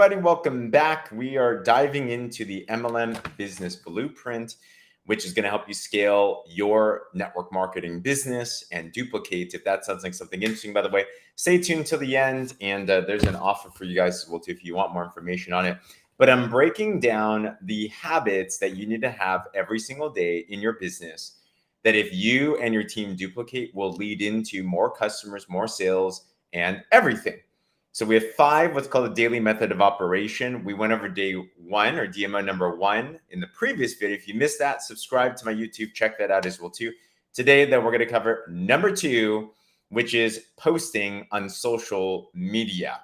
everybody. Welcome back. We are diving into the MLM Business Blueprint, which is going to help you scale your network marketing business and duplicate. If that sounds like something interesting, by the way, stay tuned till the end. And there's an offer for you guys as well, too, if you want more information on it. But I'm breaking down the habits that you need to have every single day in your business that if you and your team duplicate will lead into more customers, more sales, and everything. So we have 5, what's called a daily method of operation. We went over day 1 or DMO number 1 in the previous video. If you missed that, subscribe to my YouTube, check that out as well too. Today, then we're going to cover number 2, which is posting on social media.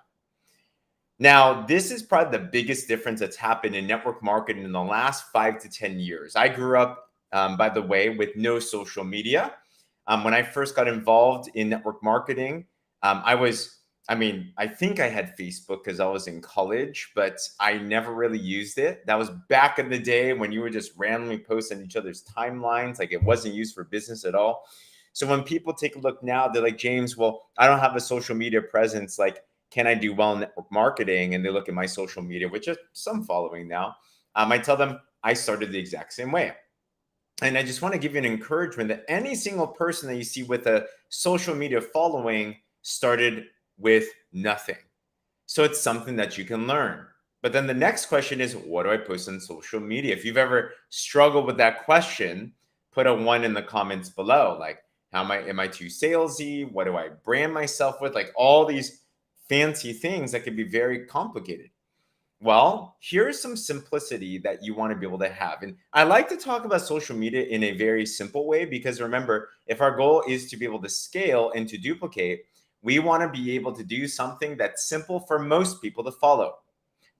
Now, this is probably the biggest difference that's happened in network marketing in the last 5 to 10 years. I grew up, by the way, with no social media. When I first got involved in network marketing, I think I had Facebook because I was in college, but I never really used it. That was back in the day when you were just randomly posting each other's timelines. Like it wasn't used for business at all. So when people take a look now, they're like, James, well, I don't have a social media presence. Like, can I do well in network marketing? And they look at my social media, which is some following now. I tell them I started the exact same way. And I just want to give you an encouragement that any single person that you see with a social media following started with nothing. So it's something that you can learn. But then the next question is, what do I post on social media? If you've ever struggled with that question, put a 1 in the comments below. Like, am I too salesy? What do I brand myself with? Like all these fancy things that can be very complicated. Well, here's some simplicity that you want to be able to have. And I like to talk about social media in a very simple way, because remember, if our goal is to be able to scale and to duplicate, we want to be able to do something that's simple for most people to follow.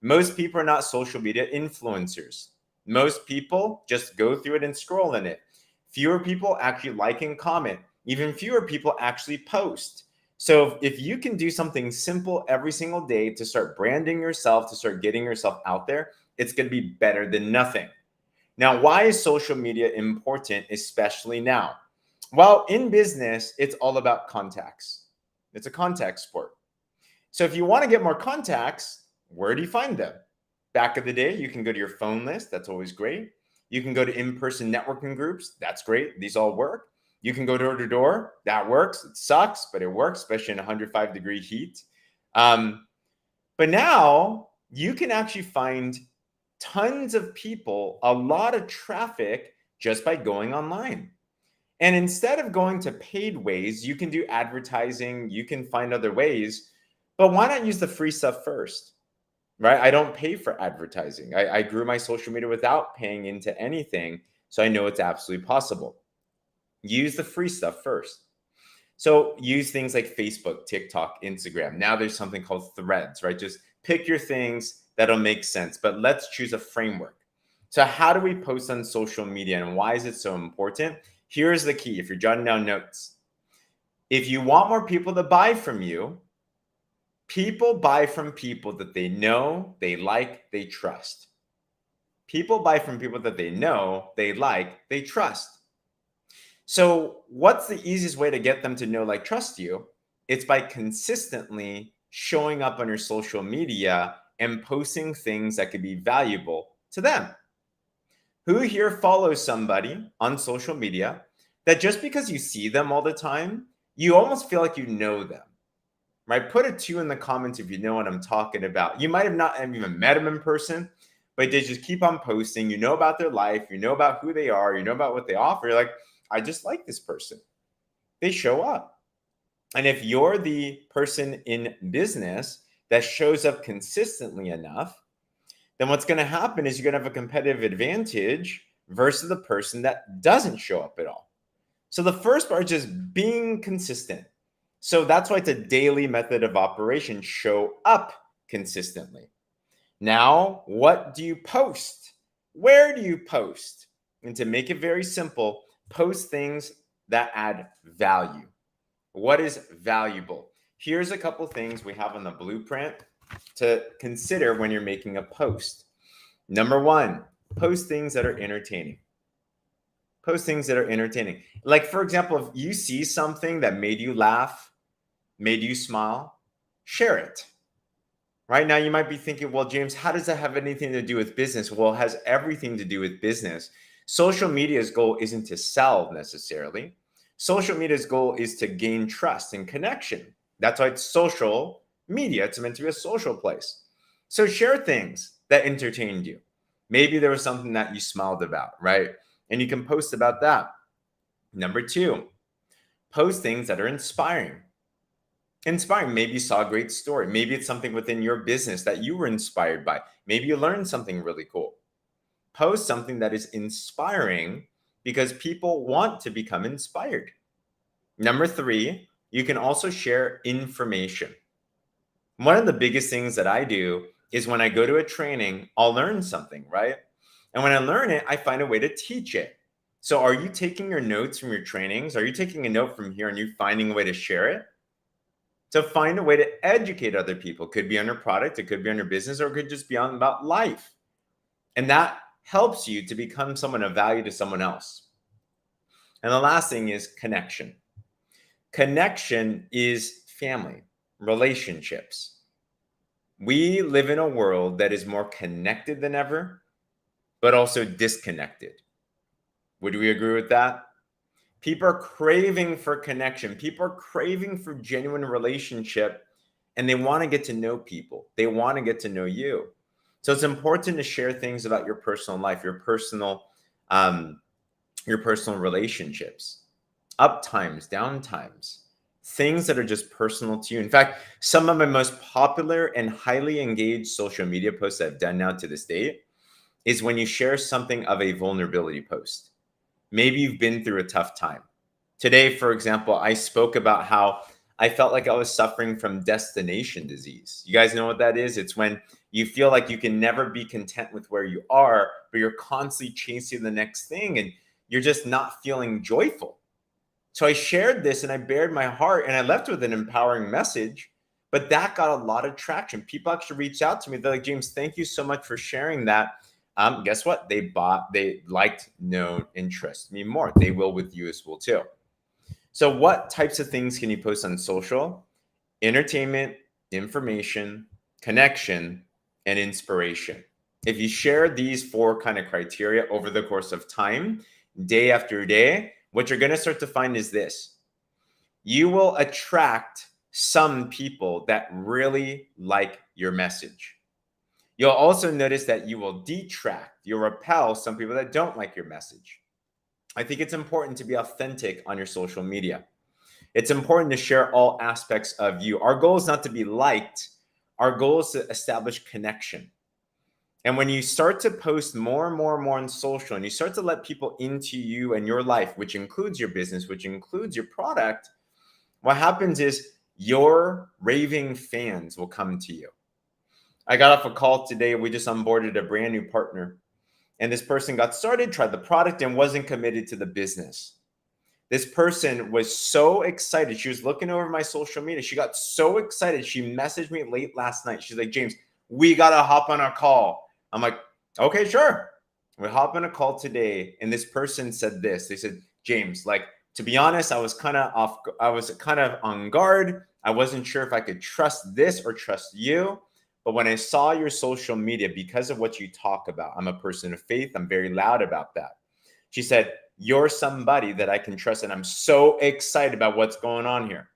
Most people are not social media influencers. Most people just go through it and scroll in it. Fewer people actually like and comment. Even fewer people actually post. So if you can do something simple every single day to start branding yourself, to start getting yourself out there, it's going to be better than nothing. Now, why is social media important, especially now? Well, in business, it's all about contacts. It's a contact sport. So if you want to get more contacts, where do you find them? Back in the day, you can go to your phone list. That's always great. You can go to in-person networking groups. That's great. These all work. You can go door to door. That works. It sucks, but it works, especially in 105-degree heat. But now you can actually find tons of people, a lot of traffic just by going online. And instead of going to paid ways, you can do advertising, you can find other ways, but why not use the free stuff first, right? I don't pay for advertising. I grew my social media without paying into anything, so I know it's absolutely possible. Use the free stuff first. So use things like Facebook, TikTok, Instagram. Now there's something called Threads, right? Just pick your things that'll make sense, but let's choose a framework. So how do we post on social media and why is it so important? Here's the key. If you're jotting down notes, if you want more people to buy from you, people buy from people that they know, they like, they trust. People buy from people that they know, they like, they trust. So what's the easiest way to get them to know, like, trust you? It's by consistently showing up on your social media and posting things that could be valuable to them. Who here follows somebody on social media that just because you see them all the time, you almost feel like you know them, right? Put a 2 in the comments if you know what I'm talking about. You might have not even met them in person, but they just keep on posting. You know about their life. You know about who they are. You know about what they offer. You're like, I just like this person. They show up. And if you're the person in business that shows up consistently enough, then what's going to happen is you're going to have a competitive advantage versus the person that doesn't show up at all. So the first part is just being consistent. So that's why it's a daily method of operation. Show up consistently. Now, what do you post? Where do you post? And to make it very simple, post things that add value. What is valuable? Here's a couple things we have on the blueprint to consider when you're making a post. Number 1, post things that are entertaining. Post things that are entertaining. Like, for example, if you see something that made you laugh, made you smile, share it. Right now, you might be thinking, well, James, how does that have anything to do with business? Well, it has everything to do with business. Social media's goal isn't to sell necessarily. Social media's goal is to gain trust and connection. That's why it's social media. It's meant to be a social place. So share things that entertained you. Maybe there was something that you smiled about, right? And you can post about that. Number two, post things that are inspiring. Inspiring. Maybe you saw a great story. Maybe it's something within your business that you were inspired by. Maybe you learned something really cool. Post something that is inspiring because people want to become inspired. Number three, you can also share information. One of the biggest things that I do is when I go to a training, I'll learn something, right? And when I learn it, I find a way to teach it. So are you taking your notes from your trainings? Are you taking a note from here and you finding a way to share it? To find a way to educate other people. Could be on your product, it could be on your business, or it could just be on about life. And that helps you to become someone of value to someone else. And the last thing is connection. Connection is family, relationships. We live in a world that is more connected than ever, but also disconnected. Would we agree with that? People are craving for connection. People are craving for genuine relationship, and they want to get to know people. They want to get to know you. So it's important to share things about your personal life, your personal relationships, up times, down times, things that are just personal to you. In fact, some of my most popular and highly engaged social media posts I've done now to this date is when you share something of a vulnerability post. Maybe you've been through a tough time. Today, for example, I spoke about how I felt like I was suffering from destination disease. You guys know what that is? It's when you feel like you can never be content with where you are, but you're constantly chasing the next thing and you're just not feeling joyful. So I shared this and I bared my heart and I left with an empowering message, but that got a lot of traction. People actually reached out to me. They're like, James, thank you so much for sharing that. Guess what? They liked, known, and trust me more. They will with you as well too. So what types of things can you post on social? Entertainment, information, connection, and inspiration. If you share these four kind of criteria over the course of time, day after day, what you're going to start to find is this. You will attract some people that really like your message. You'll also notice that you will detract, you'll repel some people that don't like your message. I think it's important to be authentic on your social media. It's important to share all aspects of you. Our goal is not to be liked. Our goal is to establish connection. And when you start to post more and more and more on social and you start to let people into you and your life, which includes your business, which includes your product, what happens is your raving fans will come to you. I got off a call today. We just onboarded a brand new partner. And this person got started, tried the product, and wasn't committed to the business. This person was so excited. She was looking over my social media. She got so excited. She messaged me late last night. She's like, James, we got to hop on a call. I'm like, okay, sure. We hop on a call today. And this person said this. They said, James, like, to be honest, I was kind of on guard. I wasn't sure if I could trust this or trust you. But when I saw your social media, because of what you talk about, I'm a person of faith. I'm very loud about that. She said, you're somebody that I can trust. And I'm so excited about what's going on here.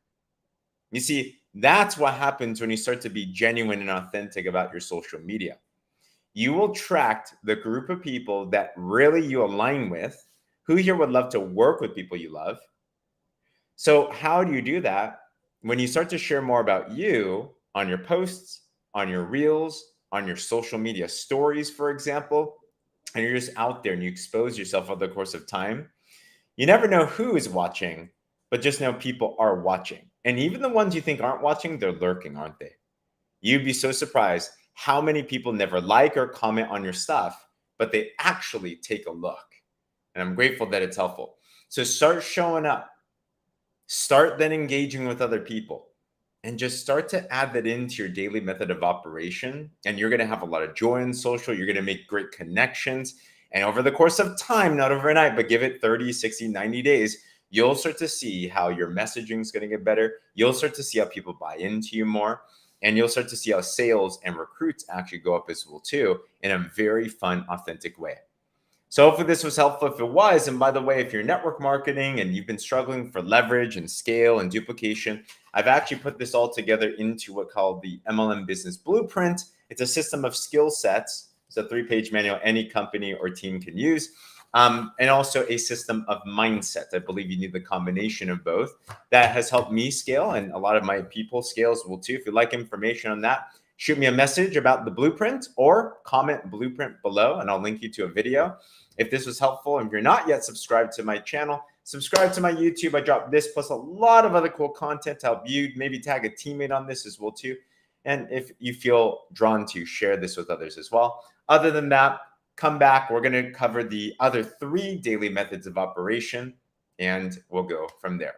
You see, that's what happens when you start to be genuine and authentic about your social media. You will attract the group of people that really you align with. Who here would love to work with people you love? So how do you do that? When you start to share more about you on your posts, on your reels, on your social media stories, for example, and you're just out there and you expose yourself over the course of time, you never know who is watching, but just know people are watching. And even the ones you think aren't watching, they're lurking, aren't they? You'd be so surprised how many people never like or comment on your stuff, but they actually take a look. And I'm grateful that it's helpful. So start showing up. Start then engaging with other people. And just start to add that into your daily method of operation. And you're going to have a lot of joy in social. You're going to make great connections. And over the course of time, not overnight, but give it 30, 60, 90 days, you'll start to see how your messaging is going to get better. You'll start to see how people buy into you more. And you'll start to see how sales and recruits actually go up as well too, in a very fun, authentic way. So hopefully this was helpful. If it was, and by the way, if you're network marketing and you've been struggling for leverage and scale and duplication, I've actually put this all together into what called the MLM Business Blueprint. It's a system of skill sets. It's a 3-page manual any company or team can use. And also a system of mindset. I believe you need the combination of both. That has helped me scale, and a lot of my people scales will too. If you'd like information on that, shoot me a message about the blueprint or comment blueprint below, and I'll link you to a video. If this was helpful, and if you're not yet subscribed to my channel, subscribe to my YouTube. I drop this plus a lot of other cool content to help you maybe tag a teammate on this as well too. And if you feel drawn to, share this with others as well. Other than that, come back. We're going to cover the other 3 daily methods of operation, and we'll go from there.